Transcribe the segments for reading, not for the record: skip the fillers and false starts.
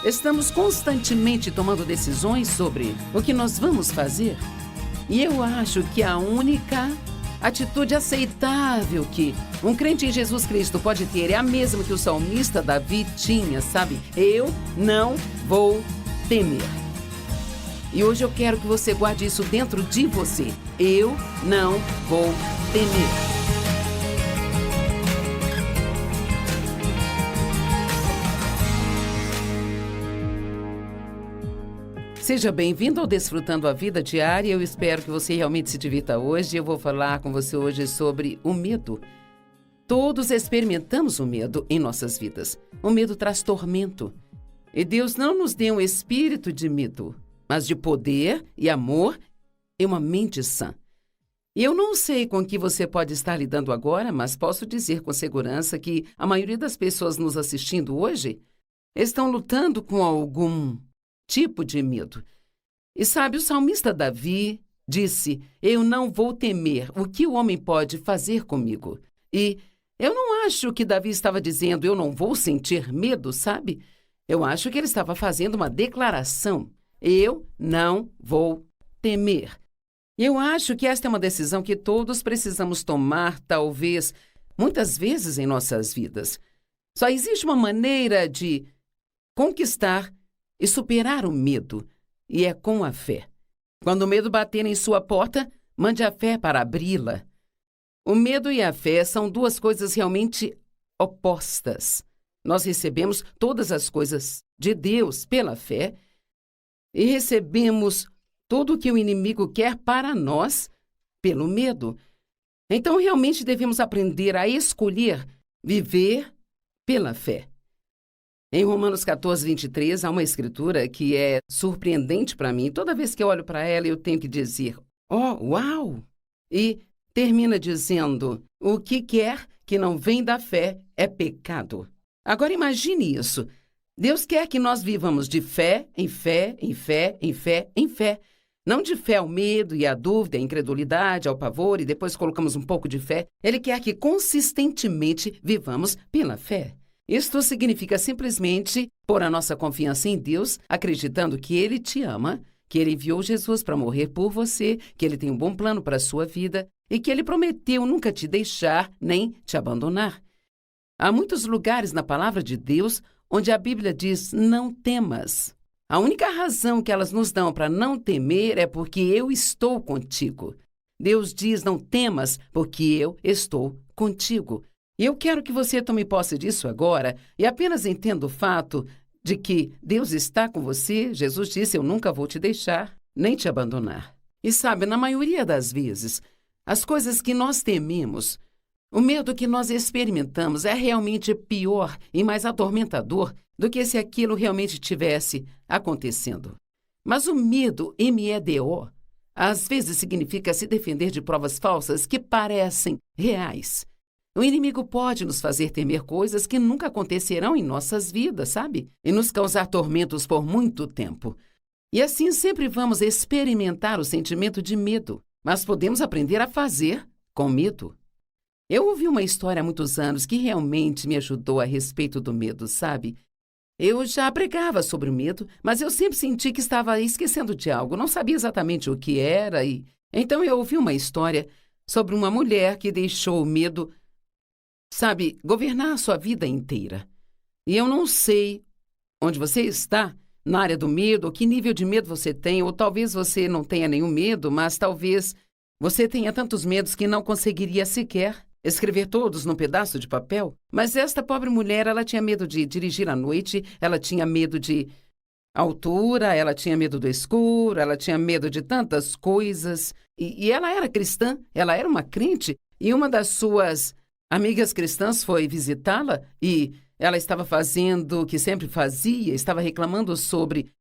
Estamos constantemente tomando decisões sobre o que nós vamos fazer. E eu acho que a única atitude aceitável que um crente em Jesus Cristo pode ter é a mesma que o salmista Davi tinha, sabe? Eu não vou temer. E hoje eu quero que você guarde isso dentro de você. Eu não vou temer. Seja bem-vindo ao Desfrutando a Vida Diária. Eu espero que você realmente se divirta hoje. Eu vou falar com você hoje sobre o medo. Todos experimentamos o medo em nossas vidas. O medo traz tormento. E Deus não nos deu um espírito de medo, mas de poder e amor e uma mente sã. E eu não sei com que você pode estar lidando agora, mas posso dizer com segurança que a maioria das pessoas nos assistindo hoje estão lutando com algum tipo de medo. E sabe, o salmista Davi disse: eu não vou temer, o que o homem pode fazer comigo? E eu não acho que Davi estava dizendo: eu não vou sentir medo, sabe? Eu acho que ele estava fazendo uma declaração: eu não vou temer. Eu acho que esta é uma decisão que todos precisamos tomar, talvez, muitas vezes em nossas vidas. Só existe uma maneira de conquistar e superar o medo, e é com a fé. Quando o medo bater em sua porta, mande a fé para abri-la. O medo e a fé são duas coisas realmente opostas. Nós recebemos todas as coisas de Deus pela fé e recebemos tudo o que o inimigo quer para nós pelo medo. Então, realmente devemos aprender a escolher viver pela fé. Em Romanos 14, 23, há uma escritura que é surpreendente para mim. Toda vez que eu olho para ela, eu tenho que dizer: uau! E termina dizendo: o que quer que não vem da fé é pecado. Agora imagine isso. Deus quer que nós vivamos de fé, em fé, em fé, em fé, em fé. Não de fé ao medo e à dúvida, à incredulidade, ao pavor e depois colocamos um pouco de fé. Ele quer que consistentemente vivamos pela fé. Isto significa simplesmente pôr a nossa confiança em Deus, acreditando que Ele te ama, que Ele enviou Jesus para morrer por você, que Ele tem um bom plano para a sua vida e que Ele prometeu nunca te deixar nem te abandonar. Há muitos lugares na palavra de Deus onde a Bíblia diz: não temas. A única razão que elas nos dão para não temer é porque eu estou contigo. Deus diz: não temas, porque eu estou contigo. E eu quero que você tome posse disso agora e apenas entenda o fato de que Deus está com você. Jesus disse: eu nunca vou te deixar, nem te abandonar. E sabe, na maioria das vezes, as coisas que nós tememos, o medo que nós experimentamos é realmente pior e mais atormentador do que se aquilo realmente tivesse acontecendo. Mas o medo, MEDO, às vezes significa se defender de provas falsas que parecem reais. O inimigo pode nos fazer temer coisas que nunca acontecerão em nossas vidas, sabe? E nos causar tormentos por muito tempo. E assim sempre vamos experimentar o sentimento de medo, mas podemos aprender a fazer com medo. Eu ouvi uma história há muitos anos que realmente me ajudou a respeito do medo, sabe? Eu já pregava sobre o medo, mas eu sempre senti que estava esquecendo de algo, não sabia exatamente o que era e... Então eu ouvi uma história sobre uma mulher que deixou o medo, sabe, governar a sua vida inteira. E eu não sei onde você está, na área do medo, ou que nível de medo você tem, ou talvez você não tenha nenhum medo, mas talvez você tenha tantos medos que não conseguiria sequer escrever todos num pedaço de papel. Mas esta pobre mulher, ela tinha medo de dirigir à noite, ela tinha medo de altura, ela tinha medo do escuro, ela tinha medo de tantas coisas. E ela era cristã, ela era uma crente, e uma das suas amigas cristãs foi visitá-la e ela estava fazendo o que sempre fazia, estava reclamando sobre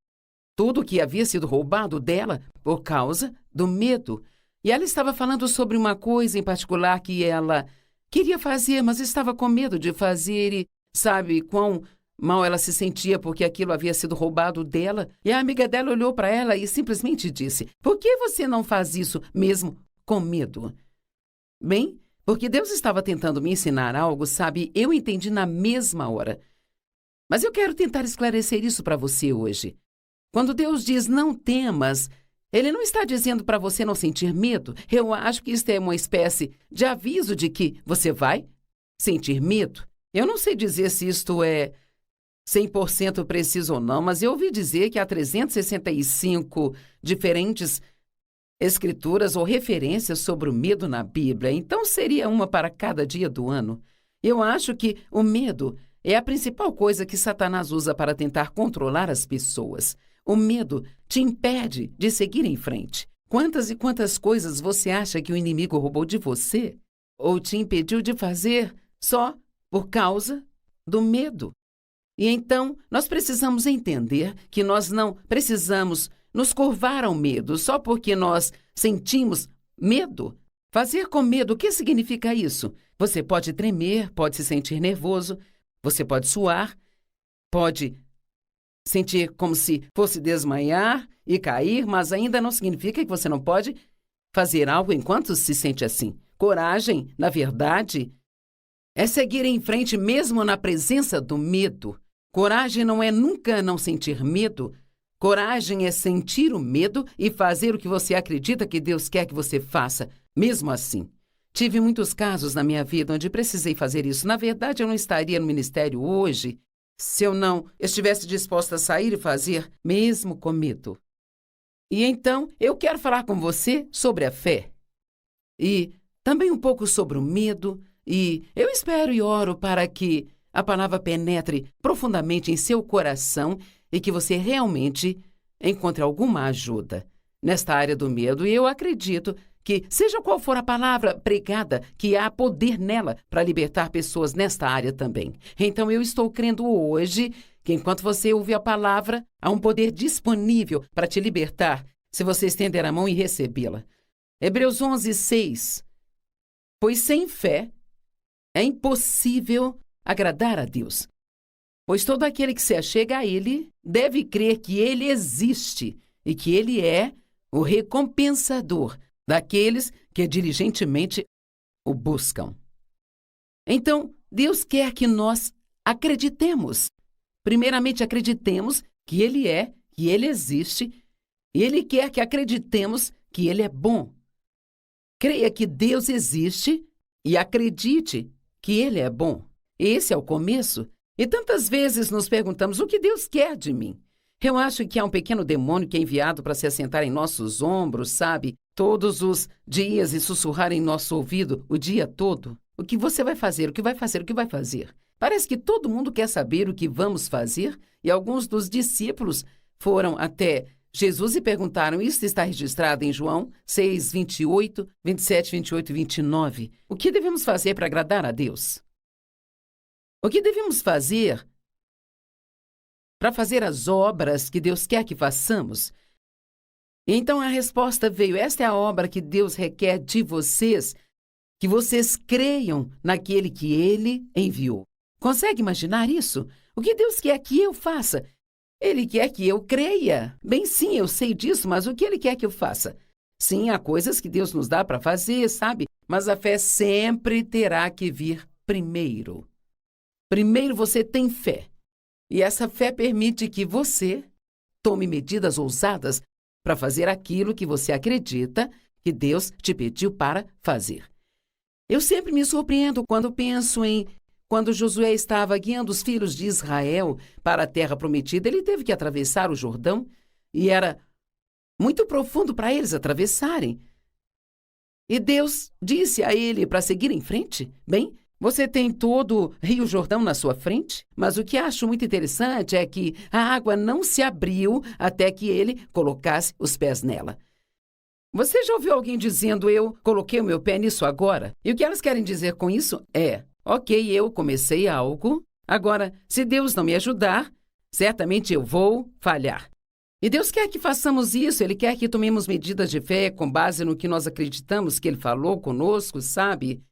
tudo que havia sido roubado dela por causa do medo. E ela estava falando sobre uma coisa em particular que ela queria fazer, mas estava com medo de fazer e sabe quão mal ela se sentia porque aquilo havia sido roubado dela. E a amiga dela olhou para ela e simplesmente disse: por que você não faz isso mesmo com medo? Bem, porque Deus estava tentando me ensinar algo, sabe? Eu entendi na mesma hora. Mas eu quero tentar esclarecer isso para você hoje. Quando Deus diz não temas, Ele não está dizendo para você não sentir medo. Eu acho que isso é uma espécie de aviso de que você vai sentir medo. Eu não sei dizer se isto é 100% preciso ou não, mas eu ouvi dizer que há 365 diferentes escrituras ou referências sobre o medo na Bíblia, então seria uma para cada dia do ano. Eu acho que o medo é a principal coisa que Satanás usa para tentar controlar as pessoas. O medo te impede de seguir em frente. Quantas e quantas coisas você acha que o inimigo roubou de você ou te impediu de fazer só por causa do medo? E então, nós precisamos entender que nós não precisamos nos curvar ao medo só porque nós sentimos medo. Fazer com medo, o que significa isso? Você pode tremer, pode se sentir nervoso, você pode suar, pode sentir como se fosse desmaiar e cair, mas ainda não significa que você não pode fazer algo enquanto se sente assim. Coragem, na verdade, é seguir em frente mesmo na presença do medo. Coragem não é nunca não sentir medo. Coragem é sentir o medo e fazer o que você acredita que Deus quer que você faça, mesmo assim. Tive muitos casos na minha vida onde precisei fazer isso. Na verdade, eu não estaria no ministério hoje se eu não estivesse disposta a sair e fazer, mesmo com medo. E então, eu quero falar com você sobre a fé. E também um pouco sobre o medo. E eu espero e oro para que a palavra penetre profundamente em seu coração e que você realmente encontre alguma ajuda nesta área do medo. E eu acredito que, seja qual for a palavra pregada, que há poder nela para libertar pessoas nesta área também. Então, eu estou crendo hoje que, enquanto você ouve a palavra, há um poder disponível para te libertar, se você estender a mão e recebê-la. Hebreus 11:6. Pois sem fé é impossível agradar a Deus. Pois todo aquele que se achega a Ele deve crer que Ele existe e que Ele é o recompensador daqueles que diligentemente o buscam. Então, Deus quer que nós acreditemos. Primeiramente, acreditemos que Ele é, que Ele existe, e Ele quer que acreditemos que Ele é bom. Creia que Deus existe e acredite que Ele é bom. Esse é o começo. E tantas vezes nos perguntamos o que Deus quer de mim. Eu acho que há um pequeno demônio que é enviado para se assentar em nossos ombros, sabe? Todos os dias e sussurrar em nosso ouvido o dia todo. O que você vai fazer? O que vai fazer? O que vai fazer? Parece que todo mundo quer saber o que vamos fazer e alguns dos discípulos foram até Jesus e perguntaram, isso está registrado em João 6, 28, 27, 28 e 29. O que devemos fazer para agradar a Deus? O que devemos fazer para fazer as obras que Deus quer que façamos? E então a resposta veio, esta é a obra que Deus requer de vocês, que vocês creiam naquele que Ele enviou. Consegue imaginar isso? O que Deus quer que eu faça? Ele quer que eu creia. Bem, sim, eu sei disso, mas o que Ele quer que eu faça? Sim, há coisas que Deus nos dá para fazer, sabe? Mas a fé sempre terá que vir primeiro. Primeiro você tem fé. E essa fé permite que você tome medidas ousadas para fazer aquilo que você acredita que Deus te pediu para fazer. Eu sempre me surpreendo quando penso em quando Josué estava guiando os filhos de Israel para a terra prometida, ele teve que atravessar o Jordão e era muito profundo para eles atravessarem. E Deus disse a ele para seguir em frente. Bem, você tem todo o Rio Jordão na sua frente, mas o que acho muito interessante é que a água não se abriu até que ele colocasse os pés nela. Você já ouviu alguém dizendo, eu coloquei o meu pé nisso agora? E o que elas querem dizer com isso é, ok, eu comecei algo, agora, se Deus não me ajudar, certamente eu vou falhar. E Deus quer que façamos isso, Ele quer que tomemos medidas de fé com base no que nós acreditamos que Ele falou conosco, sabe?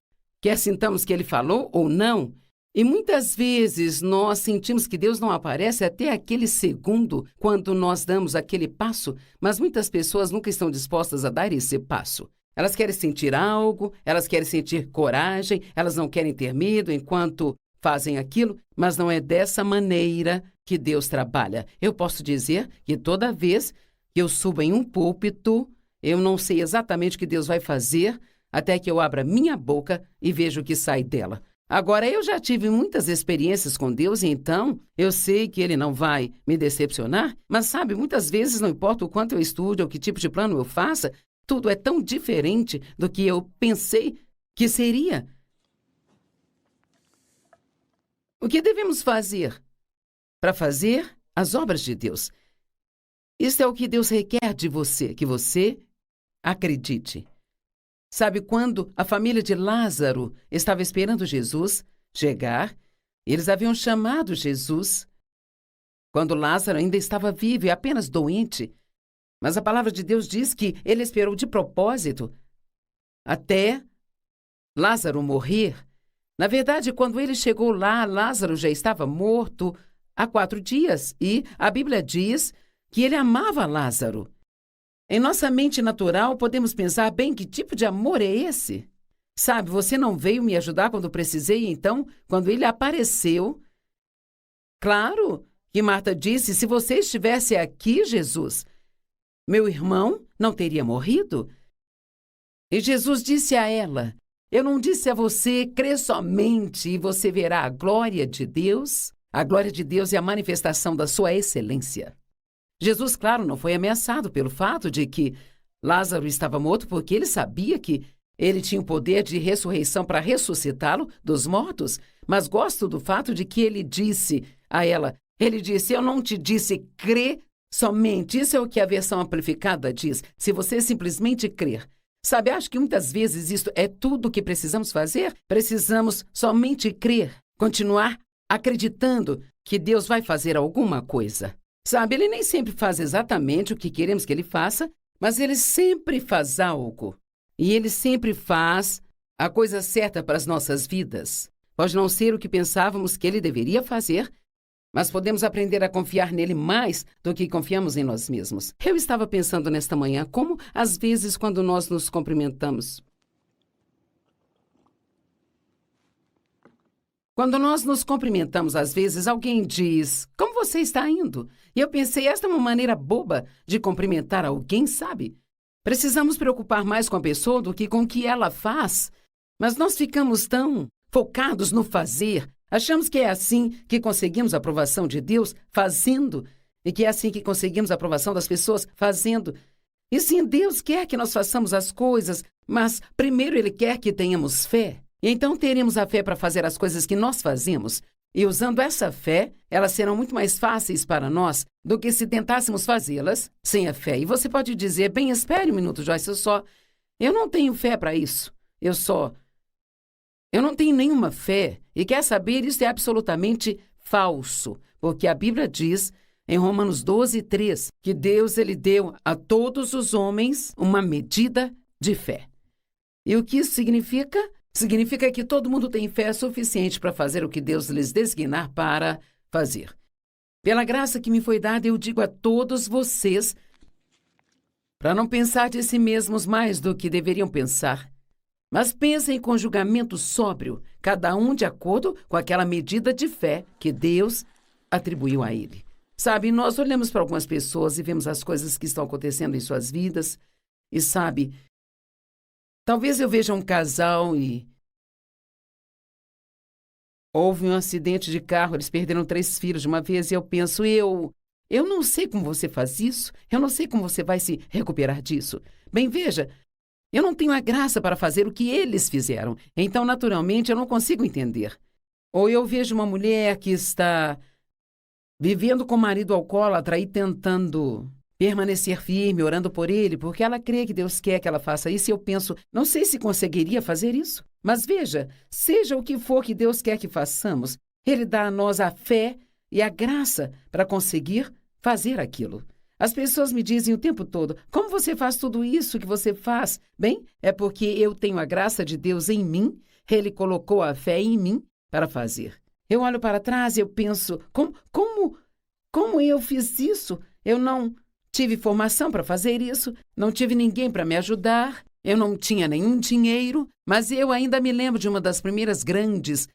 Quer sintamos que Ele falou ou não. E muitas vezes nós sentimos que Deus não aparece até aquele segundo quando nós damos aquele passo, mas muitas pessoas nunca estão dispostas a dar esse passo. Elas querem sentir algo, elas querem sentir coragem, elas não querem ter medo enquanto fazem aquilo, mas não é dessa maneira que Deus trabalha. Eu posso dizer que toda vez que eu subo em um púlpito, eu não sei exatamente o que Deus vai fazer até que eu abra minha boca e veja o que sai dela. Agora, eu já tive muitas experiências com Deus, e então eu sei que Ele não vai me decepcionar, mas sabe, muitas vezes, não importa o quanto eu estude ou que tipo de plano eu faça, tudo é tão diferente do que eu pensei que seria. O que devemos fazer para fazer as obras de Deus? Isso é o que Deus requer de você, que você acredite. Sabe, quando a família de Lázaro estava esperando Jesus chegar, eles haviam chamado Jesus quando Lázaro ainda estava vivo e apenas doente. Mas a palavra de Deus diz que ele esperou de propósito até Lázaro morrer. Na verdade, quando ele chegou lá, Lázaro já estava morto há 4 dias e a Bíblia diz que ele amava Lázaro. Em nossa mente natural, podemos pensar, bem, que tipo de amor é esse? Sabe, você não veio me ajudar quando precisei, então, quando ele apareceu... Claro que Marta disse, se você estivesse aqui, Jesus, meu irmão não teria morrido. E Jesus disse a ela, eu não disse a você, crê somente e você verá a glória de Deus? A glória de Deus é a manifestação da sua excelência. Jesus, claro, não foi ameaçado pelo fato de que Lázaro estava morto, porque ele sabia que ele tinha o poder de ressurreição para ressuscitá-lo dos mortos, mas gosto do fato de que ele disse a ela, ele disse, eu não te disse crê somente, isso é o que a versão amplificada diz, se você simplesmente crer. Sabe, acho que muitas vezes isso é tudo o que precisamos fazer, precisamos somente crer, continuar acreditando que Deus vai fazer alguma coisa. Sabe, Ele nem sempre faz exatamente o que queremos que Ele faça, mas Ele sempre faz algo. E Ele sempre faz a coisa certa para as nossas vidas. Pode não ser o que pensávamos que Ele deveria fazer, mas podemos aprender a confiar nele mais do que confiamos em nós mesmos. Eu estava pensando nesta manhã como, às vezes, quando nós nos cumprimentamos, às vezes alguém diz, como você está indo? E eu pensei, esta é uma maneira boba de cumprimentar alguém, sabe? Precisamos preocupar mais com a pessoa do que com o que ela faz. Mas nós ficamos tão focados no fazer, achamos que é assim que conseguimos a aprovação de Deus fazendo, e que é assim que conseguimos a aprovação das pessoas fazendo. E sim, Deus quer que nós façamos as coisas, mas primeiro Ele quer que tenhamos fé. E então teremos a fé para fazer as coisas que nós fazemos. E usando essa fé, elas serão muito mais fáceis para nós do que se tentássemos fazê-las sem a fé. E você pode dizer, bem, espere um minuto, Joyce, eu não tenho fé para isso. Eu não tenho nenhuma fé. E quer saber, isso é absolutamente falso. Porque a Bíblia diz, em Romanos 12:3, que Deus, Ele deu a todos os homens uma medida de fé. E o que isso significa? Significa que todo mundo tem fé suficiente para fazer o que Deus lhes designar para fazer. Pela graça que me foi dada, eu digo a todos vocês para não pensar de si mesmos mais do que deveriam pensar, mas pensem com julgamento sóbrio, cada um de acordo com aquela medida de fé que Deus atribuiu a ele. Sabe, nós olhamos para algumas pessoas e vemos as coisas que estão acontecendo em suas vidas, e sabe, talvez eu veja um casal e houve um acidente de carro, eles perderam 3 filhos de uma vez, e eu penso, eu não sei como você faz isso, eu não sei como você vai se recuperar disso. Bem, veja, eu não tenho a graça para fazer o que eles fizeram, então, naturalmente, eu não consigo entender. Ou eu vejo uma mulher que está vivendo com o marido alcoólatra e tentando permanecer firme, orando por ele, porque ela crê que Deus quer que ela faça isso, e eu penso, não sei se conseguiria fazer isso. Mas veja, seja o que for que Deus quer que façamos, Ele dá a nós a fé e a graça para conseguir fazer aquilo. As pessoas me dizem o tempo todo, como você faz tudo isso que você faz? Bem, é porque eu tenho a graça de Deus em mim, Ele colocou a fé em mim para fazer. Eu olho para trás e eu penso, como eu fiz isso? Eu não tive formação para fazer isso, não tive ninguém para me ajudar, eu não tinha nenhum dinheiro, mas eu ainda me lembro de uma das primeiras grandes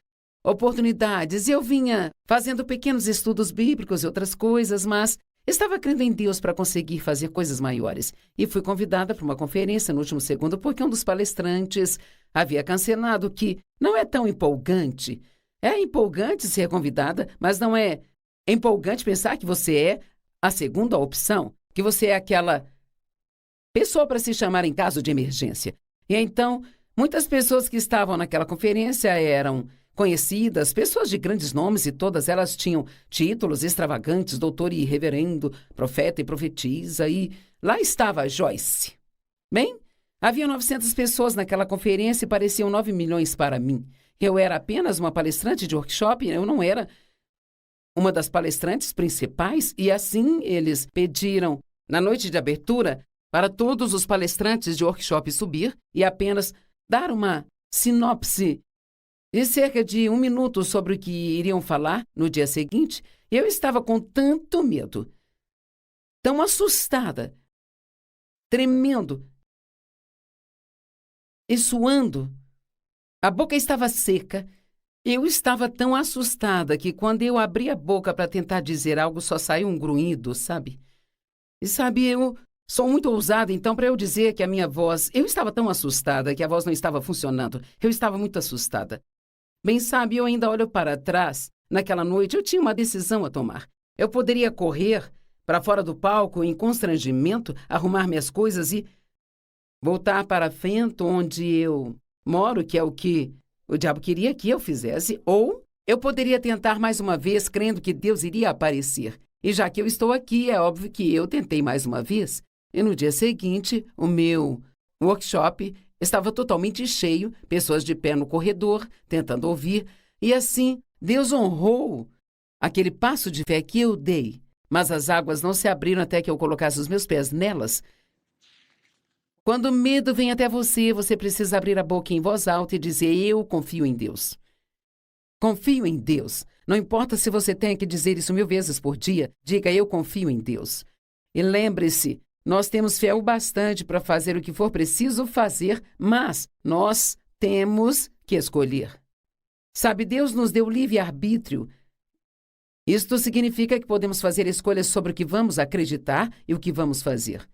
oportunidades. Eu vinha fazendo pequenos estudos bíblicos e outras coisas, mas estava crendo em Deus para conseguir fazer coisas maiores. E fui convidada para uma conferência no último segundo porque um dos palestrantes havia cancelado, que não é tão empolgante. É empolgante ser convidada, mas não é empolgante pensar que você é a segunda opção, que você é aquela pessoa para se chamar em caso de emergência. E então, muitas pessoas que estavam naquela conferência eram conhecidas, pessoas de grandes nomes, e todas elas tinham títulos extravagantes, doutor e reverendo, profeta e profetisa, e lá estava a Joyce. Bem, havia 900 pessoas naquela conferência e pareciam 9 milhões para mim. Eu era apenas uma palestrante de workshop, eu não era uma das palestrantes principais, e assim eles pediram, na noite de abertura, para todos os palestrantes de workshop subir e apenas dar uma sinopse de cerca de 1 minuto sobre o que iriam falar no dia seguinte. Eu estava com tanto medo, tão assustada, tremendo e suando. A boca estava seca. Eu estava tão assustada que quando eu abri a boca para tentar dizer algo, só saiu um grunhido, sabe? E sabe, eu sou muito ousada, então para eu dizer que a minha voz... Eu estava tão assustada que a voz não estava funcionando. Eu estava muito assustada. Bem, sabe, eu ainda olho para trás. Naquela noite eu tinha uma decisão a tomar. Eu poderia correr para fora do palco em constrangimento, arrumar minhas coisas e voltar para Fenton, onde eu moro, que é o que o diabo queria que eu fizesse, ou eu poderia tentar mais uma vez, crendo que Deus iria aparecer. E já que eu estou aqui, é óbvio que eu tentei mais uma vez. E no dia seguinte, o meu workshop estava totalmente cheio, pessoas de pé no corredor, tentando ouvir, e assim Deus honrou aquele passo de fé que eu dei. Mas as águas não se abriram até que eu colocasse os meus pés nelas. Quando o medo vem até você, você precisa abrir a boca em voz alta e dizer: eu confio em Deus. Confio em Deus. Não importa se você tem que dizer isso 1000 vezes por dia, diga: eu confio em Deus. E lembre-se, nós temos fé o bastante para fazer o que for preciso fazer, mas nós temos que escolher. Sabe, Deus nos deu livre-arbítrio. Isto significa que podemos fazer escolhas sobre o que vamos acreditar e o que vamos fazer.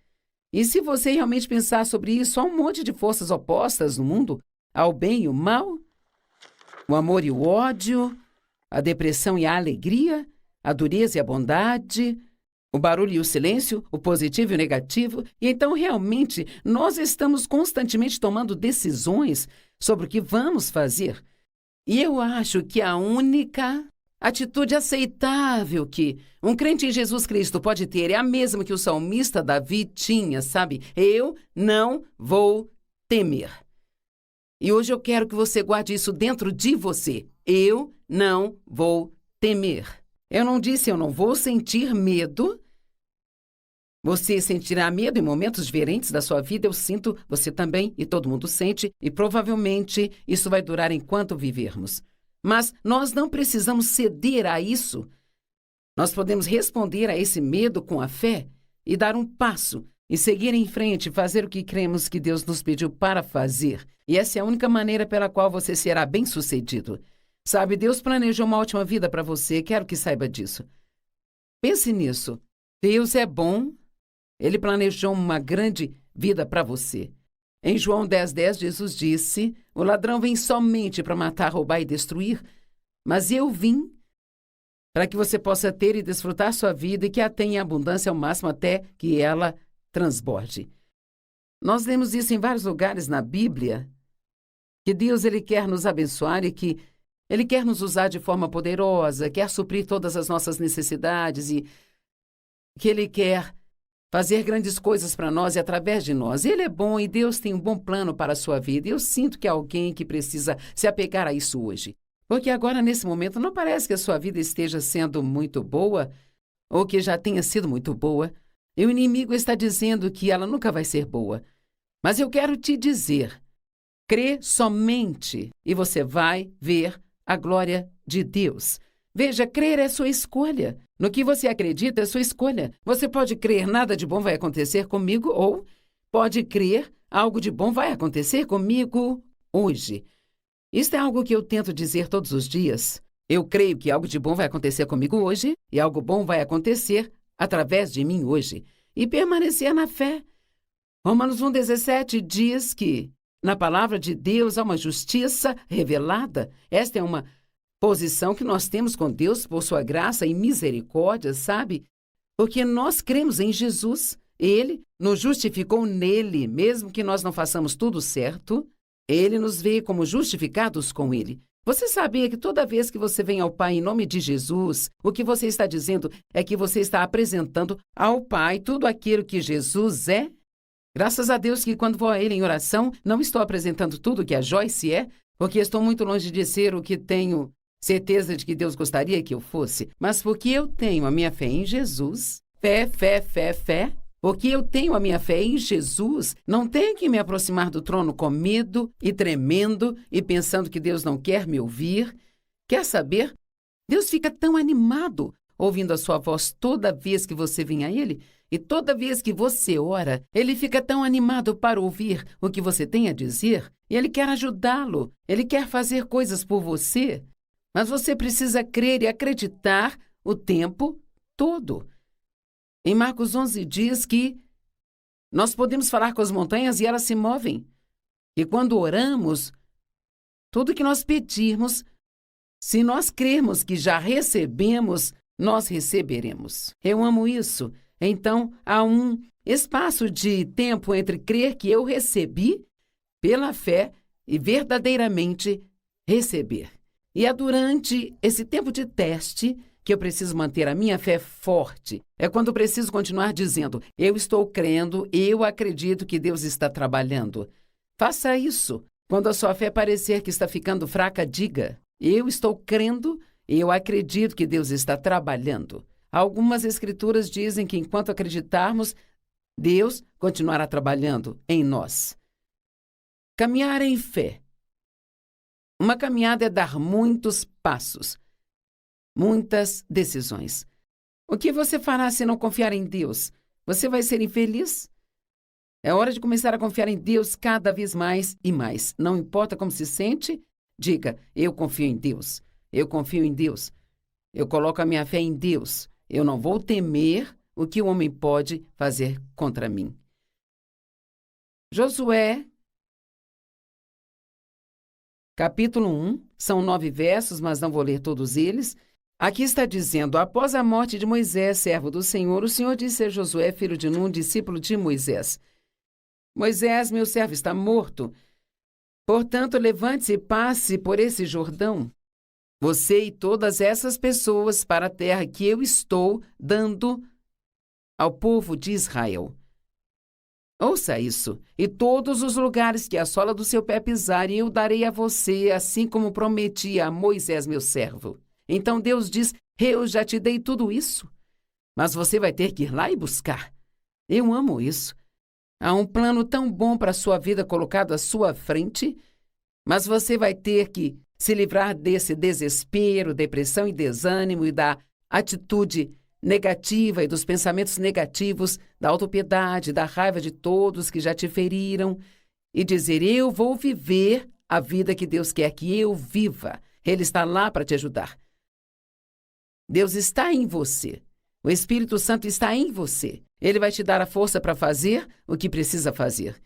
E se você realmente pensar sobre isso, há um monte de forças opostas no mundo, ao bem e o mal, o amor e o ódio, a depressão e a alegria, a dureza e a bondade, o barulho e o silêncio, o positivo e o negativo. E então, realmente, nós estamos constantemente tomando decisões sobre o que vamos fazer. E eu acho que a única atitude aceitável que um crente em Jesus Cristo pode ter é a mesma que o salmista Davi tinha, sabe? Eu não vou temer. E hoje eu quero que você guarde isso dentro de você. Eu não vou temer. Eu não disse eu não vou sentir medo. Você sentirá medo em momentos diferentes da sua vida, eu sinto, você também, e todo mundo sente, e provavelmente isso vai durar enquanto vivermos. Mas nós não precisamos ceder a isso. Nós podemos responder a esse medo com a fé e dar um passo, e seguir em frente, fazer o que cremos que Deus nos pediu para fazer. E essa é a única maneira pela qual você será bem-sucedido. Sabe, Deus planejou uma ótima vida para você, quero que saiba disso. Pense nisso. Deus é bom. Ele planejou uma grande vida para você. Em João 10:10, Jesus disse: o ladrão vem somente para matar, roubar e destruir, mas eu vim para que você possa ter e desfrutar sua vida e que a tenha em abundância ao máximo até que ela transborde. Nós lemos isso em vários lugares na Bíblia, que Deus ele quer nos abençoar e que Ele quer nos usar de forma poderosa, quer suprir todas as nossas necessidades e que Ele quer fazer grandes coisas para nós e através de nós. Ele é bom e Deus tem um bom plano para a sua vida. E eu sinto que há alguém que precisa se apegar a isso hoje. Porque agora, nesse momento, não parece que a sua vida esteja sendo muito boa ou que já tenha sido muito boa. E o inimigo está dizendo que ela nunca vai ser boa. Mas eu quero te dizer, crê somente e você vai ver a glória de Deus. Veja, crer é sua escolha. No que você acredita é sua escolha. Você pode crer nada de bom vai acontecer comigo ou pode crer algo de bom vai acontecer comigo hoje. Isto é algo que eu tento dizer todos os dias. Eu creio que algo de bom vai acontecer comigo hoje e algo bom vai acontecer através de mim hoje. E permanecer na fé. Romanos 1,17 diz que na palavra de Deus há uma justiça revelada. Esta é uma posição que nós temos com Deus por sua graça e misericórdia, sabe? Porque nós cremos em Jesus. Ele nos justificou nele, mesmo que nós não façamos tudo certo. Ele nos vê como justificados com ele. Você sabia que toda vez que você vem ao Pai em nome de Jesus, o que você está dizendo é que você está apresentando ao Pai tudo aquilo que Jesus é? Graças a Deus que quando vou a Ele em oração, não estou apresentando tudo que a Joyce é, porque estou muito longe de ser o que tenho certeza de que Deus gostaria que eu fosse, mas porque eu tenho a minha fé em Jesus, fé, porque eu tenho a minha fé em Jesus, não tenho que me aproximar do trono com medo e tremendo e pensando que Deus não quer me ouvir. Quer saber? Deus fica tão animado ouvindo a sua voz toda vez que você vem a Ele. E toda vez que você ora, Ele fica tão animado para ouvir o que você tem a dizer. E Ele quer ajudá-lo. Ele quer fazer coisas por você. Mas você precisa crer e acreditar o tempo todo. Em Marcos 11 diz que nós podemos falar com as montanhas e elas se movem. E quando oramos, tudo que nós pedirmos, se nós crermos que já recebemos, nós receberemos. Eu amo isso. Então, há um espaço de tempo entre crer que eu recebi pela fé e verdadeiramente receber. E é durante esse tempo de teste que eu preciso manter a minha fé forte. É quando eu preciso continuar dizendo, eu estou crendo, eu acredito que Deus está trabalhando. Faça isso. Quando a sua fé parecer que está ficando fraca, diga, eu estou crendo, eu acredito que Deus está trabalhando. Algumas escrituras dizem que enquanto acreditarmos, Deus continuará trabalhando em nós. Caminhar em fé. Uma caminhada é dar muitos passos, muitas decisões. O que você fará se não confiar em Deus? Você vai ser infeliz? É hora de começar a confiar em Deus cada vez mais e mais. Não importa como se sente, diga, eu confio em Deus. Eu confio em Deus. Eu coloco a minha fé em Deus. Eu não vou temer o que o homem pode fazer contra mim. Josué, capítulo 1, são 9 versos, mas não vou ler todos eles. Aqui está dizendo, após a morte de Moisés, servo do Senhor, o Senhor disse a Josué, filho de Nun, discípulo de Moisés, Moisés, meu servo, está morto. Portanto, levante-se e passe por esse Jordão, você e todas essas pessoas, para a terra que eu estou dando ao povo de Israel. Ouça isso, e todos os lugares que a sola do seu pé pisar, eu darei a você, assim como prometi a Moisés, meu servo. Então Deus diz, eu já te dei tudo isso, mas você vai ter que ir lá e buscar. Eu amo isso. Há um plano tão bom para a sua vida colocado à sua frente, mas você vai ter que se livrar desse desespero, depressão e desânimo e da atitude negativa e dos pensamentos negativos, da autopiedade, da raiva de todos que já te feriram e dizer, eu vou viver a vida que Deus quer que eu viva. Ele está lá para te ajudar. Deus está em você. O Espírito Santo está em você. Ele vai te dar a força para fazer o que precisa fazer.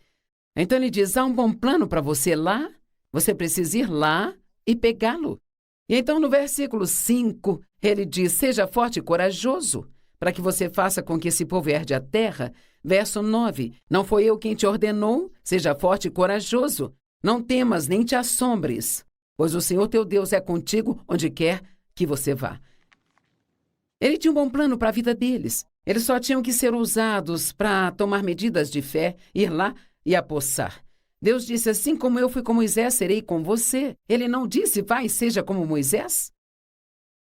Então ele diz, há um bom plano para você lá, você precisa ir lá e pegá-lo. E então no versículo 5, ele diz, seja forte e corajoso, para que você faça com que esse povo herde a terra. Verso 9, não foi eu quem te ordenou? Seja forte e corajoso. Não temas nem te assombres, pois o Senhor teu Deus é contigo onde quer que você vá. Ele tinha um bom plano para a vida deles. Eles só tinham que ser ousados para tomar medidas de fé, ir lá e apossar. Deus disse, assim como eu fui com Moisés, serei com você. Ele não disse, vai, seja como Moisés.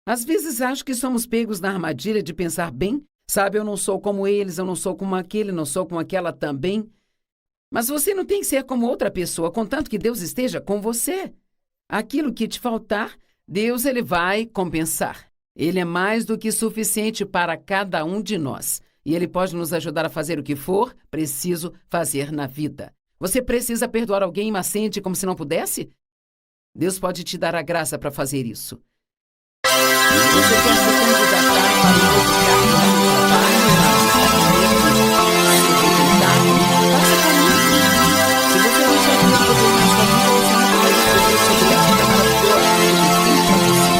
Às vezes acho que somos pegos na armadilha de pensar bem. Sabe, eu não sou como eles, eu não sou como aquele, não sou como aquela também. Mas você não tem que ser como outra pessoa, contanto que Deus esteja com você. Aquilo que te faltar, Deus ele vai compensar. Ele é mais do que suficiente para cada um de nós. E Ele pode nos ajudar a fazer o que for preciso fazer na vida. Você precisa perdoar alguém, mas sente como se não pudesse? Deus pode te dar a graça para fazer isso. Você quer se candidatar para um novo cargo no seu trabalho? Faça comigo. Se você não sabe o que fazer na sua vida, você não vai escrever sobre a vida maravilhosa que Deus tem para você.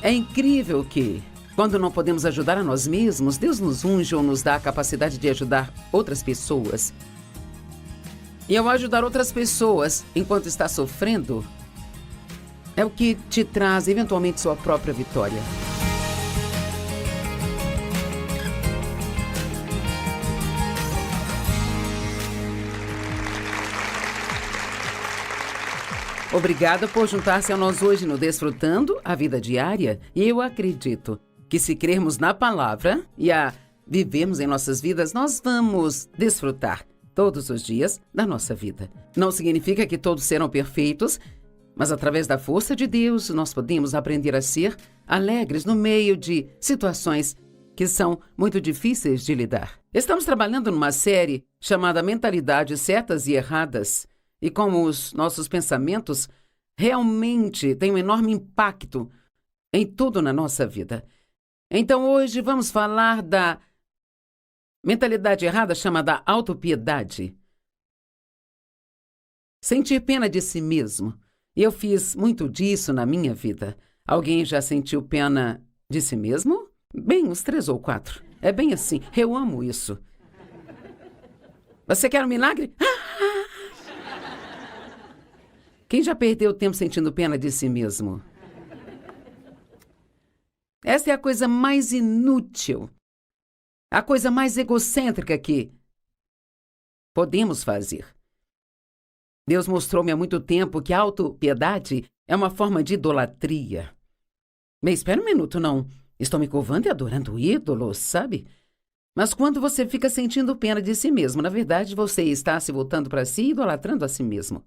É incrível que, quando não podemos ajudar a nós mesmos, Deus nos unge ou nos dá a capacidade de ajudar outras pessoas. E ao ajudar outras pessoas enquanto está sofrendo, é o que te traz eventualmente sua própria vitória. Obrigada por juntar-se a nós hoje no Desfrutando a Vida Diária. E eu acredito que se crermos na palavra e a vivermos em nossas vidas, nós vamos desfrutar todos os dias da nossa vida. Não significa que todos serão perfeitos, mas através da força de Deus nós podemos aprender a ser alegres no meio de situações que são muito difíceis de lidar. Estamos trabalhando numa série chamada Mentalidades Certas e Erradas. E como os nossos pensamentos realmente têm um enorme impacto em tudo na nossa vida. Então hoje vamos falar da mentalidade errada chamada autopiedade. Sentir pena de si mesmo. Eu fiz muito disso na minha vida. Alguém já sentiu pena de si mesmo? Bem, uns 3 ou 4. É bem assim. Eu amo isso. Você quer um milagre? Quem já perdeu tempo sentindo pena de si mesmo? Essa é a coisa mais inútil, a coisa mais egocêntrica que podemos fazer. Deus mostrou-me há muito tempo que a autopiedade é uma forma de idolatria. Bem, espera um minuto, não. Estou me curvando e adorando ídolos, sabe? Mas quando você fica sentindo pena de si mesmo, na verdade, você está se voltando para si e idolatrando a si mesmo.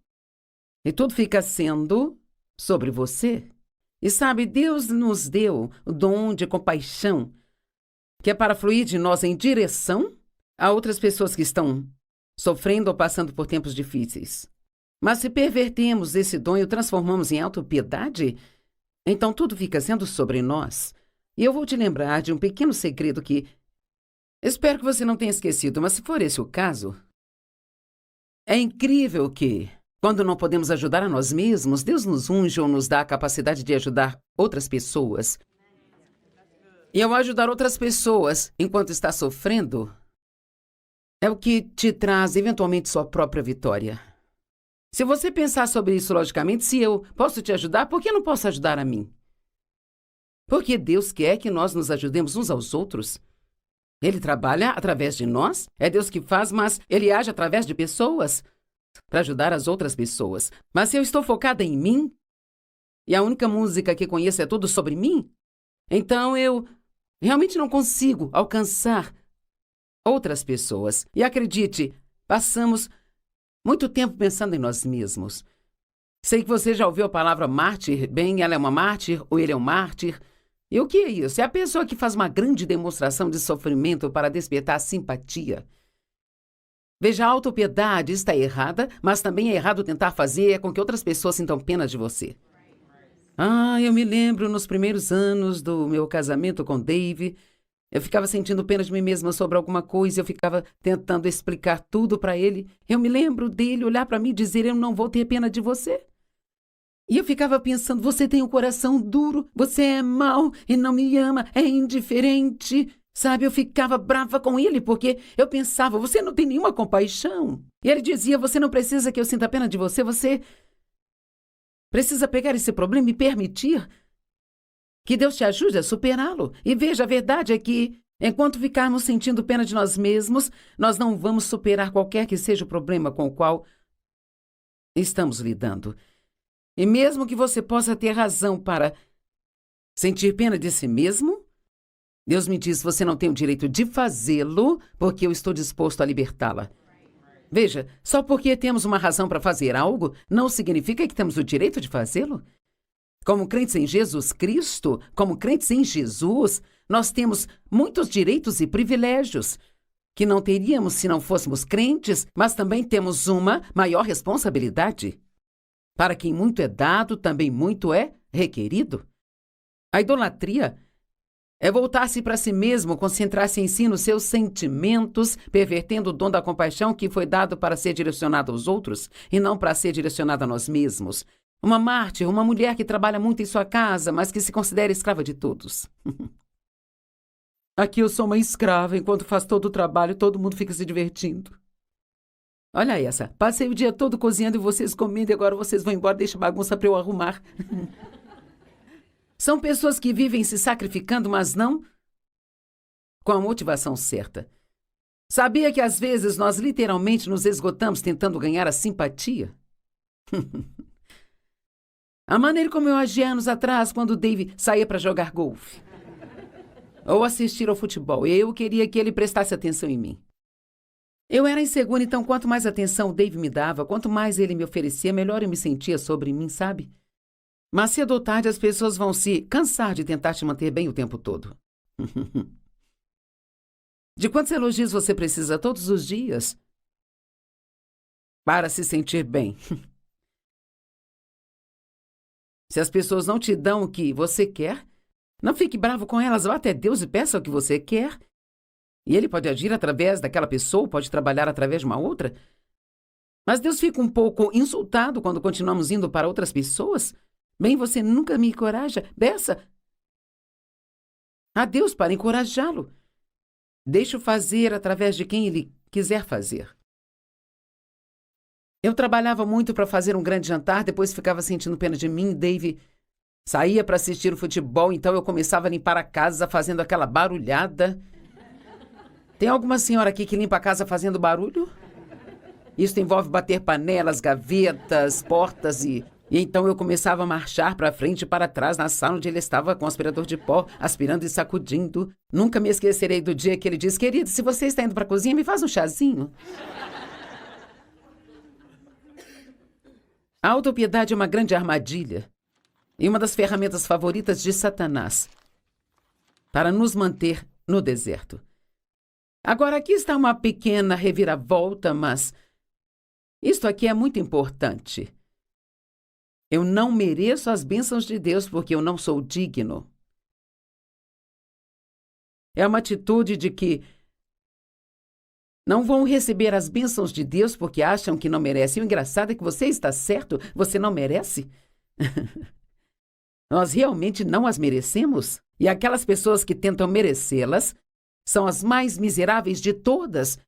E tudo fica sendo sobre você. E sabe, Deus nos deu o dom de compaixão, que é para fluir de nós em direção a outras pessoas que estão sofrendo ou passando por tempos difíceis. Mas se pervertemos esse dom e o transformamos em autopiedade, então tudo fica sendo sobre nós. E eu vou te lembrar de um pequeno segredo que espero que você não tenha esquecido, mas se for esse o caso, é incrível que, quando não podemos ajudar a nós mesmos, Deus nos unge ou nos dá a capacidade de ajudar outras pessoas. E ao ajudar outras pessoas enquanto está sofrendo, é o que te traz eventualmente sua própria vitória. Se você pensar sobre isso logicamente, se eu posso te ajudar, por que não posso ajudar a mim? Porque Deus quer que nós nos ajudemos uns aos outros. Ele trabalha através de nós, é Deus que faz, mas Ele age através de pessoas para ajudar as outras pessoas. Mas se eu estou focada em mim, e a única música que conheço é tudo sobre mim, então eu realmente não consigo alcançar outras pessoas. E acredite, passamos muito tempo pensando em nós mesmos. Sei que você já ouviu a palavra mártir. Bem, ela é uma mártir ou ele é um mártir. E o que é isso? É a pessoa que faz uma grande demonstração de sofrimento para despertar simpatia. Veja, a autopiedade está errada, mas também é errado tentar fazer com que outras pessoas sintam pena de você. Eu me lembro nos primeiros anos do meu casamento com Dave, eu ficava sentindo pena de mim mesma sobre alguma coisa, eu ficava tentando explicar tudo para ele. Eu me lembro dele olhar para mim e dizer, eu não vou ter pena de você. E eu ficava pensando, você tem um coração duro, você é mau e não me ama, é indiferente. Sabe, eu ficava brava com ele porque eu pensava, você não tem nenhuma compaixão. E ele dizia, você não precisa que eu sinta pena de você, você precisa pegar esse problema e permitir que Deus te ajude a superá-lo. E veja, a verdade é que, enquanto ficarmos sentindo pena de nós mesmos, nós não vamos superar qualquer que seja o problema com o qual estamos lidando. E mesmo que você possa ter razão para sentir pena de si mesmo, Deus me diz, você não tem o direito de fazê-lo, porque eu estou disposto a libertá-la. Veja, só porque temos uma razão para fazer algo, não significa que temos o direito de fazê-lo. Como crentes em Jesus Cristo, como crentes em Jesus, nós temos muitos direitos e privilégios que não teríamos se não fôssemos crentes, mas também temos uma maior responsabilidade. Para quem muito é dado, também muito é requerido. A idolatria é voltar-se para si mesmo, concentrar-se em si, nos seus sentimentos, pervertendo o dom da compaixão que foi dado para ser direcionado aos outros e não para ser direcionado a nós mesmos. Uma mártir, uma mulher que trabalha muito em sua casa, mas que se considera escrava de todos. Aqui eu sou uma escrava, enquanto faço todo o trabalho, todo mundo fica se divertindo. Olha essa, passei o dia todo cozinhando e vocês comendo e agora vocês vão embora, deixa bagunça para eu arrumar. São pessoas que vivem se sacrificando, mas não com a motivação certa. Sabia que às vezes nós literalmente nos esgotamos tentando ganhar a simpatia? A maneira como eu agi anos atrás, quando o Dave saía para jogar golfe. Ou assistir ao futebol. Eu queria que ele prestasse atenção em mim. Eu era insegura, então quanto mais atenção o Dave me dava, quanto mais ele me oferecia, melhor eu me sentia sobre mim, sabe? Mas cedo ou tarde as pessoas vão se cansar de tentar te manter bem o tempo todo. De quantos elogios você precisa todos os dias para se sentir bem? Se as pessoas não te dão o que você quer, não fique bravo com elas, vá até Deus e peça o que você quer. E Ele pode agir através daquela pessoa, pode trabalhar através de uma outra. Mas Deus fica um pouco insultado quando continuamos indo para outras pessoas. Bem, você nunca me encoraja. Peça a Deus para encorajá-lo. Deixe-o fazer através de quem Ele quiser fazer. Eu trabalhava muito para fazer um grande jantar, depois ficava sentindo pena de mim. Dave saía para assistir o futebol, então eu começava a limpar a casa fazendo aquela barulhada. Tem alguma senhora aqui que limpa a casa fazendo barulho? Isso envolve bater panelas, gavetas, portas e então eu começava a marchar para frente e para trás na sala onde ele estava com o aspirador de pó, aspirando e sacudindo. Nunca me esquecerei do dia que ele disse: querido, se você está indo para a cozinha, me faz um chazinho. A autopiedade é uma grande armadilha e uma das ferramentas favoritas de Satanás para nos manter no deserto. Agora, aqui está uma pequena reviravolta, mas isto aqui é muito importante. Eu não mereço as bênçãos de Deus porque eu não sou digno. É uma atitude de que não vão receber as bênçãos de Deus porque acham que não merecem. O engraçado é que você está certo, você não merece. Nós realmente não as merecemos. E aquelas pessoas que tentam merecê-las são as mais miseráveis de todas,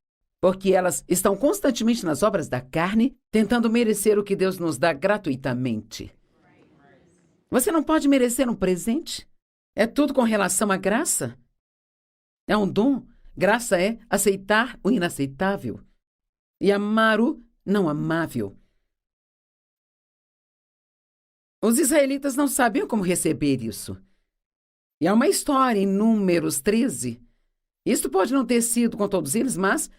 porque elas estão constantemente nas obras da carne, tentando merecer o que Deus nos dá gratuitamente. Você não pode merecer um presente. É tudo com relação à graça. É um dom. Graça é aceitar o inaceitável e amar o não amável. Os israelitas não sabiam como receber isso. E há uma história em Números 13. Isto pode não ter sido com todos eles, mas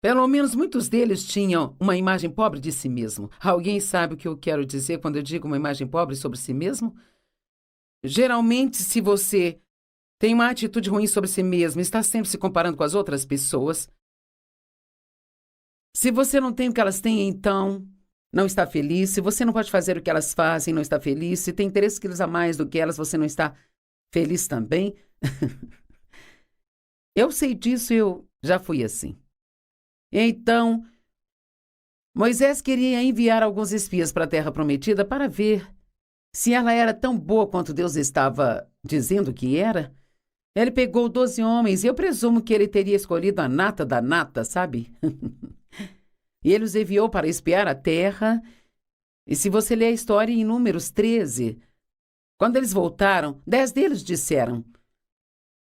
pelo menos muitos deles tinham uma imagem pobre de si mesmo. Alguém sabe o que eu quero dizer quando eu digo uma imagem pobre sobre si mesmo? Geralmente, se você tem uma atitude ruim sobre si mesmo, está sempre se comparando com as outras pessoas. Se você não tem o que elas têm, então não está feliz. Se você não pode fazer o que elas fazem, não está feliz. Se tem 3 quilos a mais do que elas, você não está feliz também. Eu sei disso, eu já fui assim. Então, Moisés queria enviar alguns espias para a Terra Prometida para ver se ela era tão boa quanto Deus estava dizendo que era. Ele pegou 12 homens e eu presumo que ele teria escolhido a nata da nata, sabe? E ele os enviou para espiar a terra. E se você ler a história em Números 13, quando eles voltaram, 10 deles disseram: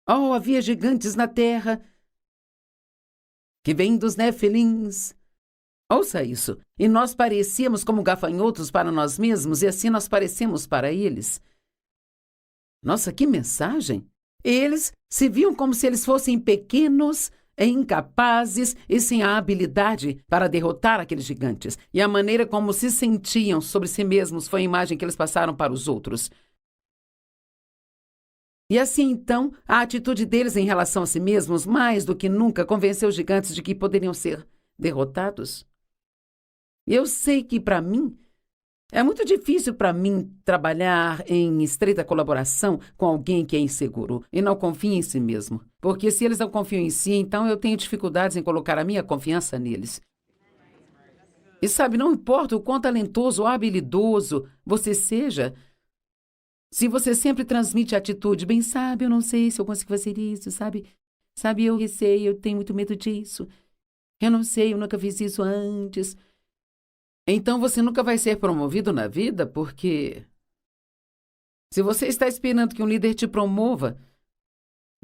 "Oh, havia gigantes na terra que vêm dos Nefilins." Ouça isso. E nós parecíamos como gafanhotos para nós mesmos, e assim nós parecemos para eles. Nossa, que mensagem! Eles se viam como se eles fossem pequenos, incapazes e sem a habilidade para derrotar aqueles gigantes. E a maneira como se sentiam sobre si mesmos foi a imagem que eles passaram para os outros. E assim, então, a atitude deles em relação a si mesmos, mais do que nunca, convenceu os gigantes de que poderiam ser derrotados. E eu sei que, para mim, é muito difícil para mim trabalhar em estreita colaboração com alguém que é inseguro e não confia em si mesmo. Porque se eles não confiam em si, então eu tenho dificuldades em colocar a minha confiança neles. E sabe, não importa o quão talentoso ou habilidoso você seja, se você sempre transmite a atitude, bem, sabe, eu não sei se eu consigo fazer isso, sabe? Sabe, eu receio, eu tenho muito medo disso. Eu não sei, eu nunca fiz isso antes. Então você nunca vai ser promovido na vida, porque se você está esperando que um líder te promova,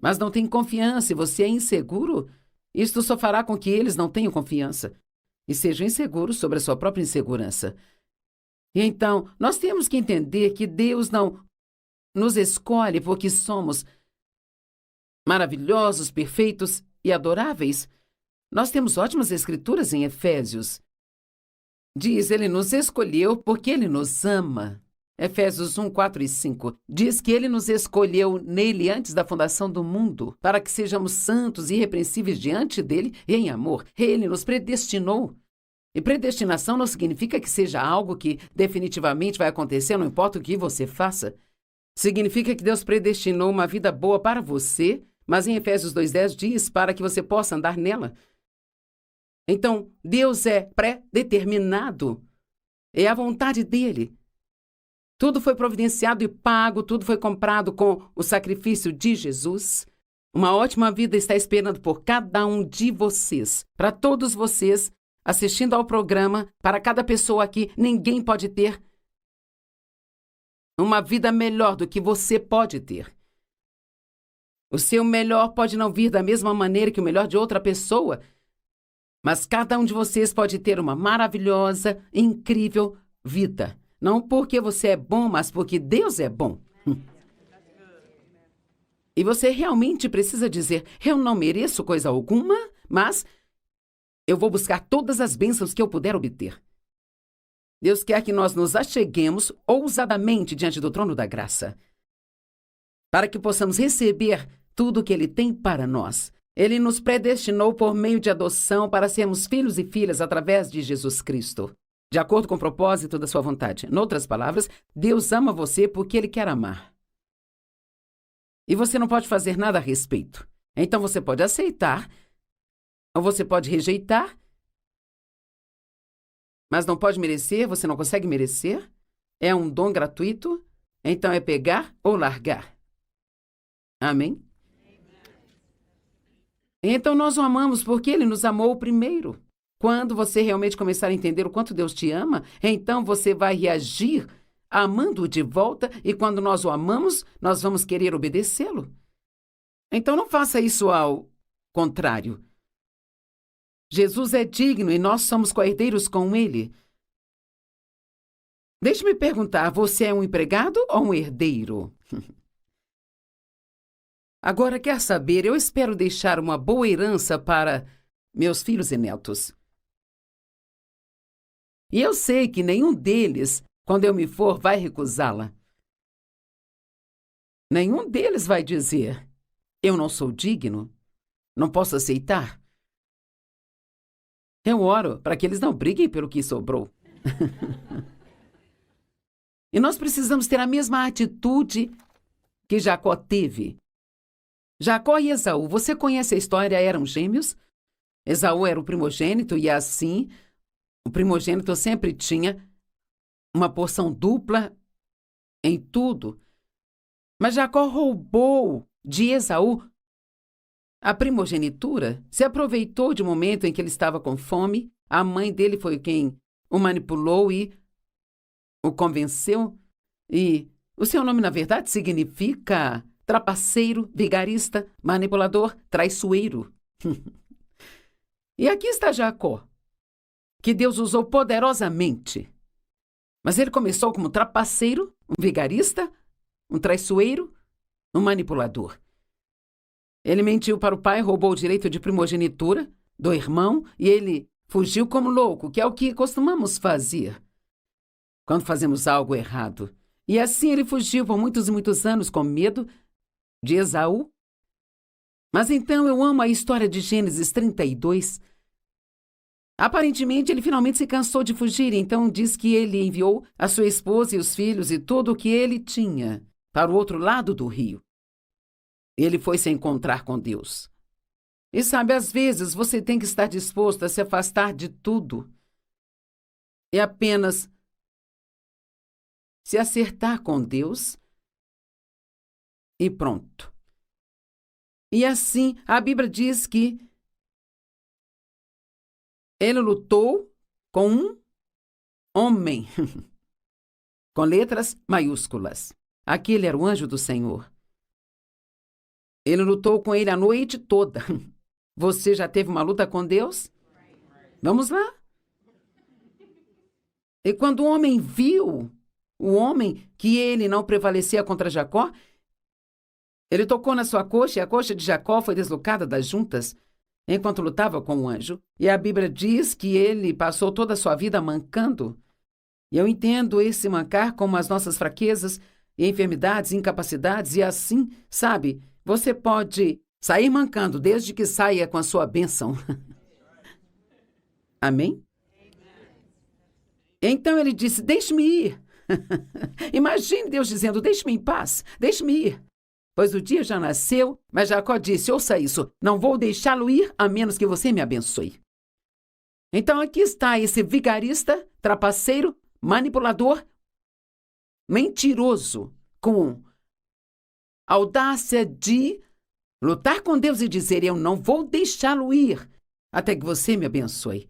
mas não tem confiança e você é inseguro, isto só fará com que eles não tenham confiança e sejam inseguros sobre a sua própria insegurança. E então, nós temos que entender que Deus não nos escolhe porque somos maravilhosos, perfeitos e adoráveis. Nós temos ótimas escrituras em Efésios. Diz, ele nos escolheu porque ele nos ama. Efésios 1, 4 e 5. Diz que ele nos escolheu nele antes da fundação do mundo, para que sejamos santos e irrepreensíveis diante dele e em amor. Ele nos predestinou. E predestinação não significa que seja algo que definitivamente vai acontecer, não importa o que você faça. Significa que Deus predestinou uma vida boa para você, mas em Efésios 2,10 diz para que você possa andar nela. Então, Deus é pré-determinado. É a vontade dele. Tudo foi providenciado e pago, tudo foi comprado com o sacrifício de Jesus. Uma ótima vida está esperando por cada um de vocês. Para todos vocês, assistindo ao programa, para cada pessoa aqui, ninguém pode ter uma vida melhor do que você pode ter. O seu melhor pode não vir da mesma maneira que o melhor de outra pessoa, Mas cada um de vocês pode ter uma maravilhosa, incrível vida. Não porque você é bom, mas porque Deus é bom. E você realmente precisa dizer: eu não mereço coisa alguma, mas eu vou buscar todas as bênçãos que eu puder obter. Deus quer que nós nos acheguemos ousadamente diante do trono da graça, para que possamos receber tudo o que Ele tem para nós. Ele nos predestinou por meio de adoção para sermos filhos e filhas através de Jesus Cristo, de acordo com o propósito da sua vontade. Em outras palavras, Deus ama você porque Ele quer amar. E você não pode fazer nada a respeito. Então você pode aceitar, ou você pode rejeitar, mas não pode merecer, você não consegue merecer. É um dom gratuito, então é pegar ou largar. Amém? Então nós o amamos porque Ele nos amou primeiro. Quando você realmente começar a entender o quanto Deus te ama, então você vai reagir amando-o de volta, e quando nós o amamos, nós vamos querer obedecê-lo. Então não faça isso ao contrário. Jesus é digno e nós somos co-herdeiros com Ele. Deixe-me perguntar, você é um empregado ou um herdeiro? Agora, quer saber, eu espero deixar uma boa herança para meus filhos e netos. E eu sei que nenhum deles, quando eu me for, vai recusá-la. Nenhum deles vai dizer: eu não sou digno, não posso aceitar. Eu oro para que eles não briguem pelo que sobrou. E nós precisamos ter a mesma atitude que Jacó teve. Jacó e Esaú, você conhece a história, eram gêmeos? Esaú era o primogênito e assim, o primogênito sempre tinha uma porção dupla em tudo. Mas Jacó roubou de Esaú a primogenitura, se aproveitou de um momento em que ele estava com fome. A mãe dele foi quem o manipulou e o convenceu. E o seu nome, na verdade, significa trapaceiro, vigarista, manipulador, traiçoeiro. E aqui está Jacó, que Deus usou poderosamente. Mas ele começou como trapaceiro, um vigarista, um traiçoeiro, um manipulador. Ele mentiu para o pai, roubou o direito de primogenitura do irmão e ele fugiu como louco, que é o que costumamos fazer quando fazemos algo errado. E assim ele fugiu por muitos e muitos anos com medo de Esaú. Mas então eu amo a história de Gênesis 32. Aparentemente ele finalmente se cansou de fugir, então diz que ele enviou a sua esposa e os filhos e tudo o que ele tinha para o outro lado do rio. Ele foi se encontrar com Deus. E sabe, às vezes você tem que estar disposto a se afastar de tudo e apenas se acertar com Deus e pronto. E assim, a Bíblia diz que ele lutou com um homem, com letras maiúsculas. Aquele era o anjo do Senhor. Ele lutou com ele a noite toda. Você já teve uma luta com Deus? Vamos lá. E quando o homem viu, o homem, que ele não prevalecia contra Jacó, ele tocou na sua coxa e a coxa de Jacó foi deslocada das juntas enquanto lutava com o anjo. E a Bíblia diz que ele passou toda a sua vida mancando. E eu entendo esse mancar como as nossas fraquezas e enfermidades, incapacidades, e assim, sabe, você pode sair mancando desde que saia com a sua bênção. Amém? Então ele disse: deixe-me ir. Imagine Deus dizendo: deixe-me em paz, deixe-me ir. Pois o dia já nasceu, mas Jacó disse: ouça isso, não vou deixá-lo ir a menos que você me abençoe. Então aqui está esse vigarista, trapaceiro, manipulador, mentiroso, com audácia de lutar com Deus e dizer: eu não vou deixá-lo ir até que você me abençoe.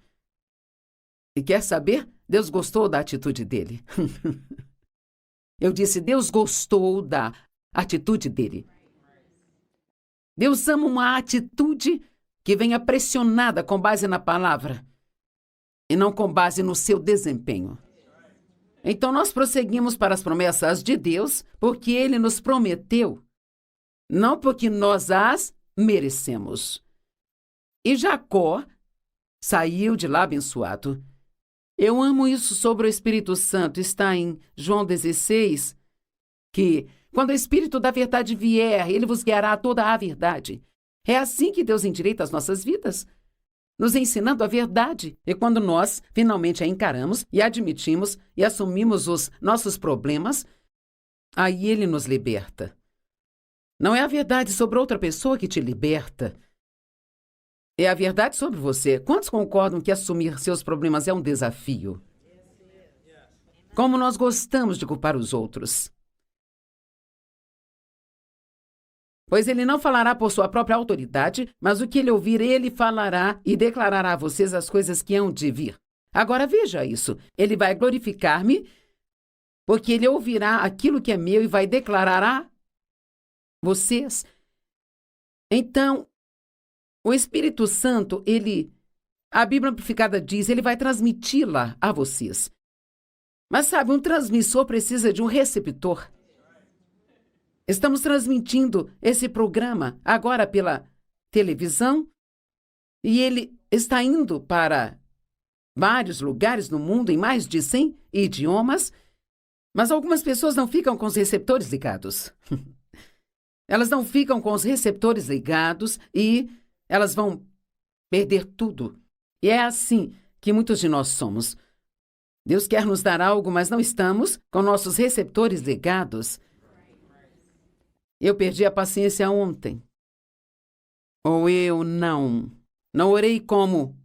E quer saber? Deus gostou da atitude dele. Eu disse: Deus gostou da atitude dele. Deus ama uma atitude que venha pressionada com base na palavra e não com base no seu desempenho. Então nós prosseguimos para as promessas de Deus porque Ele nos prometeu, não porque nós as merecemos. E Jacó saiu de lá abençoado. Eu amo isso sobre o Espírito Santo. Está em João 16, que quando o Espírito da verdade vier, Ele vos guiará a toda a verdade. É assim que Deus endireita as nossas vidas, nos ensinando a verdade. E quando nós finalmente a encaramos e admitimos e assumimos os nossos problemas, aí Ele nos liberta. Não é a verdade sobre outra pessoa que te liberta. É a verdade sobre você. Quantos concordam que assumir seus problemas é um desafio? Como nós gostamos de culpar os outros. Pois ele não falará por sua própria autoridade, mas o que ele ouvir, ele falará e declarará a vocês as coisas que hão de vir. Agora veja isso. Ele vai glorificar-me, porque ele ouvirá aquilo que é meu e vai declarar a vocês. Então, o Espírito Santo, a Bíblia Amplificada diz, ele vai transmiti-la a vocês. Mas sabe, um transmissor precisa de um receptor. Estamos transmitindo esse programa agora pela televisão e ele está indo para vários lugares no mundo, em mais de 100 idiomas, mas algumas pessoas não ficam com os receptores ligados. Elas não ficam com os receptores ligados e elas vão perder tudo. E é assim que muitos de nós somos. Deus quer nos dar algo, mas não estamos com nossos receptores ligados. Eu perdi a paciência ontem. Ou eu não orei como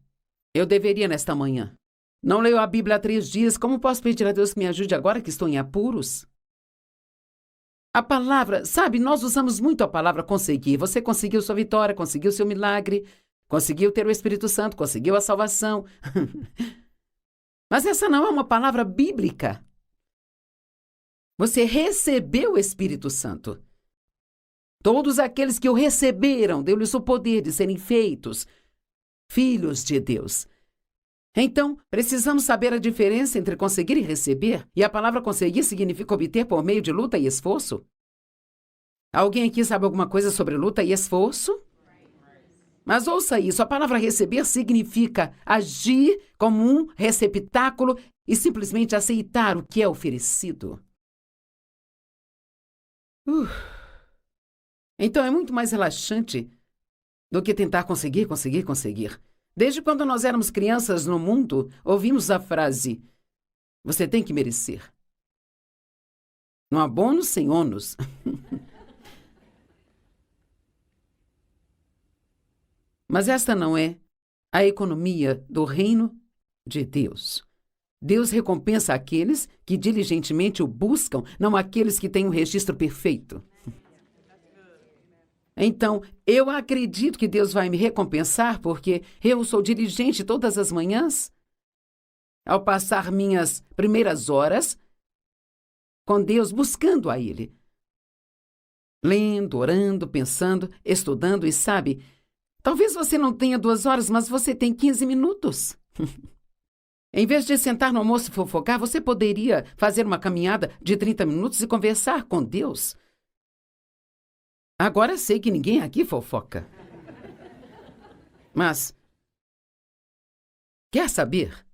eu deveria nesta manhã. Não leio a Bíblia há 3 dias. Como posso pedir a Deus que me ajude agora que estou em apuros? A palavra, sabe, nós usamos muito a palavra conseguir. Você conseguiu sua vitória, conseguiu seu milagre, conseguiu ter o Espírito Santo, conseguiu a salvação. Mas essa não é uma palavra bíblica. Você recebeu o Espírito Santo. Todos aqueles que o receberam, deu-lhes o poder de serem feitos filhos de Deus. Então, precisamos saber a diferença entre conseguir e receber. E a palavra conseguir significa obter por meio de luta e esforço. Alguém aqui sabe alguma coisa sobre luta e esforço? Mas ouça isso, a palavra receber significa agir como um receptáculo e simplesmente aceitar o que é oferecido. Então é muito mais relaxante do que tentar conseguir. Desde quando nós éramos crianças no mundo, ouvimos a frase, você tem que merecer. Não há bônus sem ônus. Mas esta não é a economia do reino de Deus. Deus recompensa aqueles que diligentemente o buscam, não aqueles que têm um registro perfeito. Então, eu acredito que Deus vai me recompensar porque eu sou diligente todas as manhãs. Ao passar minhas primeiras horas com Deus, buscando a Ele. Lendo, orando, pensando, estudando e sabe, talvez você não tenha 2 horas, mas você tem 15 minutos. Em vez de sentar no almoço e fofocar, você poderia fazer uma caminhada de 30 minutos e conversar com Deus. Agora sei que ninguém aqui fofoca. Mas, quer saber?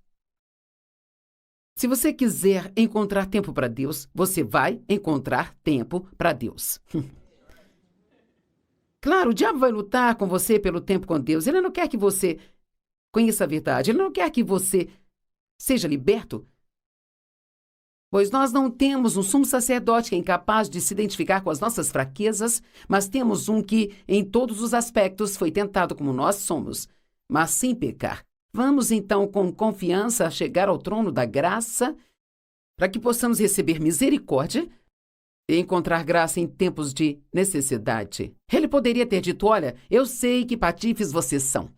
Se você quiser encontrar tempo para Deus, você vai encontrar tempo para Deus. Claro, o diabo vai lutar com você pelo tempo com Deus. Ele não quer que você conheça a verdade. Ele não quer que você seja liberto. Pois nós não temos um sumo sacerdote que é incapaz de se identificar com as nossas fraquezas, mas temos um que, em todos os aspectos, foi tentado como nós somos, mas sem pecar. Vamos, então, com confiança, chegar ao trono da graça, para que possamos receber misericórdia e encontrar graça em tempos de necessidade. Ele poderia ter dito, olha, eu sei que patifes vocês são,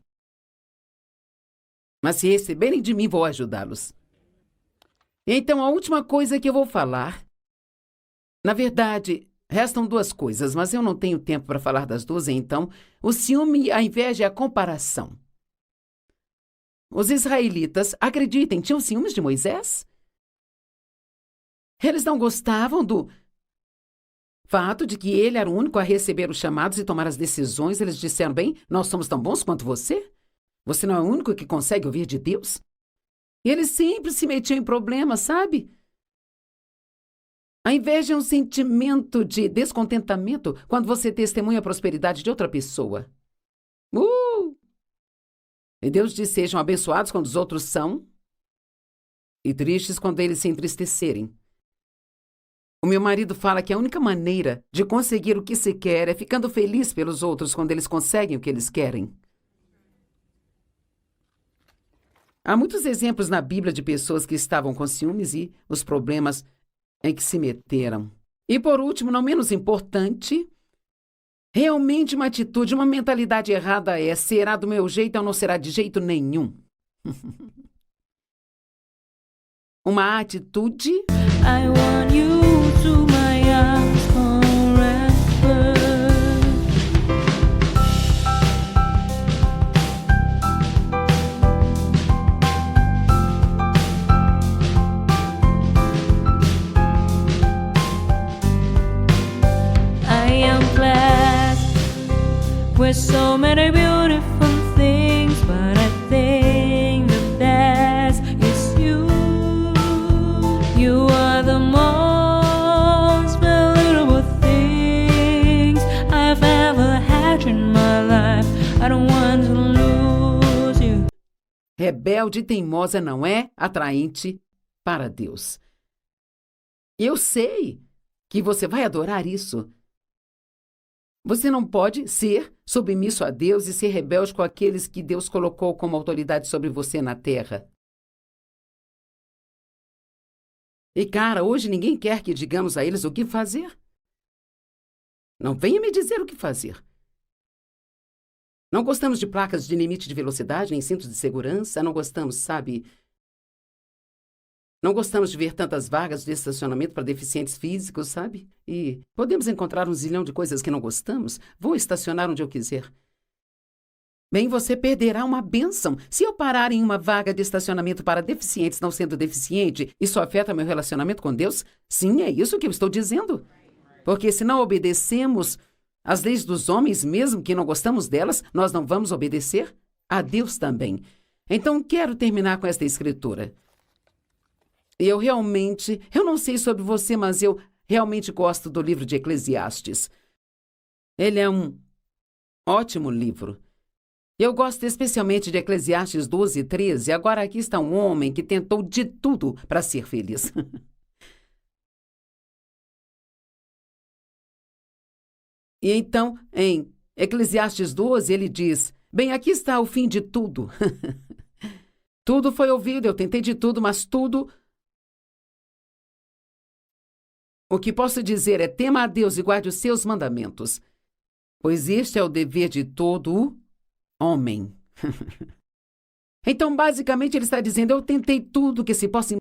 mas se receberem de mim, vou ajudá-los. Então, a última coisa que eu vou falar, na verdade, Restam duas coisas, mas eu não tenho tempo para falar das duas, então. O ciúme, a inveja e a comparação. Os israelitas, acreditem, tinham ciúmes de Moisés? Eles não gostavam do fato de que ele era o único a receber os chamados e tomar as decisões. Eles disseram, bem, nós somos tão bons quanto você? Você não é o único que consegue ouvir de Deus? E eles sempre se metiam em problemas, sabe? A inveja é um sentimento de descontentamento quando você testemunha a prosperidade de outra pessoa. E Deus diz, sejam abençoados quando os outros são e tristes quando eles se entristecerem. O meu marido fala que a única maneira de conseguir o que se quer é ficando feliz pelos outros quando eles conseguem o que eles querem. Há muitos exemplos na Bíblia de pessoas que estavam com ciúmes e os problemas em que se meteram. E por último, não menos importante, realmente uma atitude, uma mentalidade errada é: será do meu jeito ou não será de jeito nenhum. Uma atitude. I want you to my arms forever. I am blessed with so many beautiful things, but I think the best is you. You are the most valuable things I've ever had in my life. I don't want to lose you. Rebelde e teimosa não é atraente para Deus. Eu sei que você vai adorar isso. Você não pode ser submisso a Deus e ser rebelde com aqueles que Deus colocou como autoridade sobre você na terra. E, cara, hoje ninguém quer que digamos a eles o que fazer. Não venha me dizer o que fazer. Não gostamos de placas de limite de velocidade, nem cintos de segurança. Não gostamos, sabe? Não gostamos de ver tantas vagas de estacionamento para deficientes físicos, sabe? E podemos encontrar um zilhão de coisas que não gostamos. Vou estacionar onde eu quiser. Bem, você perderá uma bênção. Se eu parar em uma vaga de estacionamento para deficientes não sendo deficiente, isso afeta meu relacionamento com Deus? Sim, é isso que eu estou dizendo. Porque se não obedecemos às leis dos homens, mesmo que não gostamos delas, nós não vamos obedecer a Deus também. Então, quero terminar com esta escritura. Eu não sei sobre você, mas eu realmente gosto do livro de Eclesiastes. Ele é um ótimo livro. Eu gosto especialmente de Eclesiastes 12:13. Agora aqui está um homem que tentou de tudo para ser feliz. E então, em Eclesiastes 12, ele diz, bem, aqui está o fim de tudo. Tudo foi ouvido, eu tentei de tudo, mas tudo... O que posso dizer é: tema a Deus e guarde os seus mandamentos, pois este é o dever de todo homem. Então, basicamente, ele está dizendo: eu tentei tudo que se possa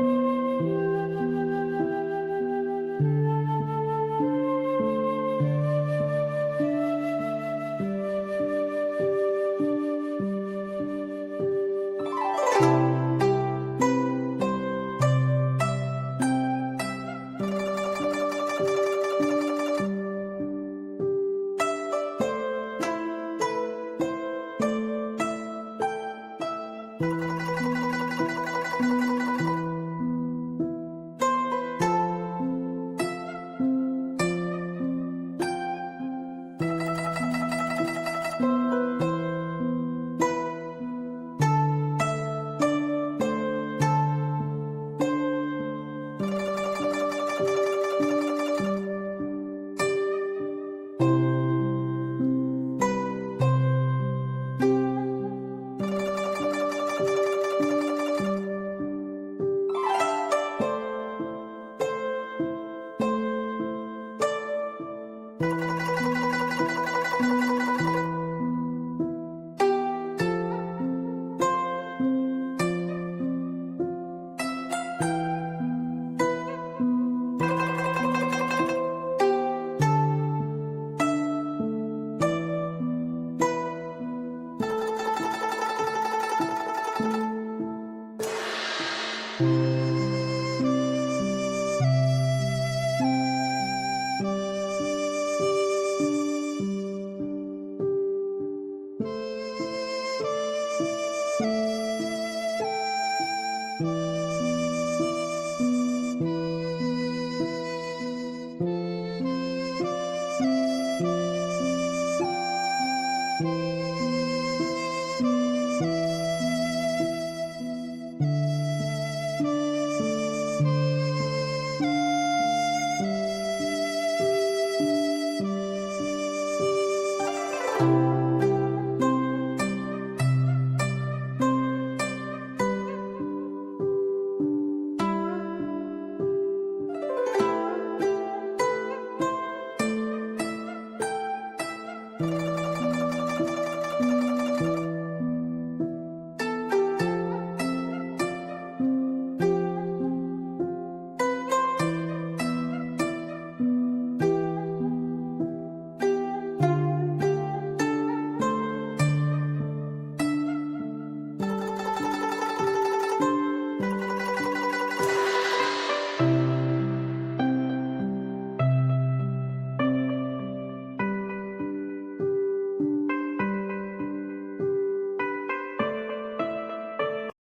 you.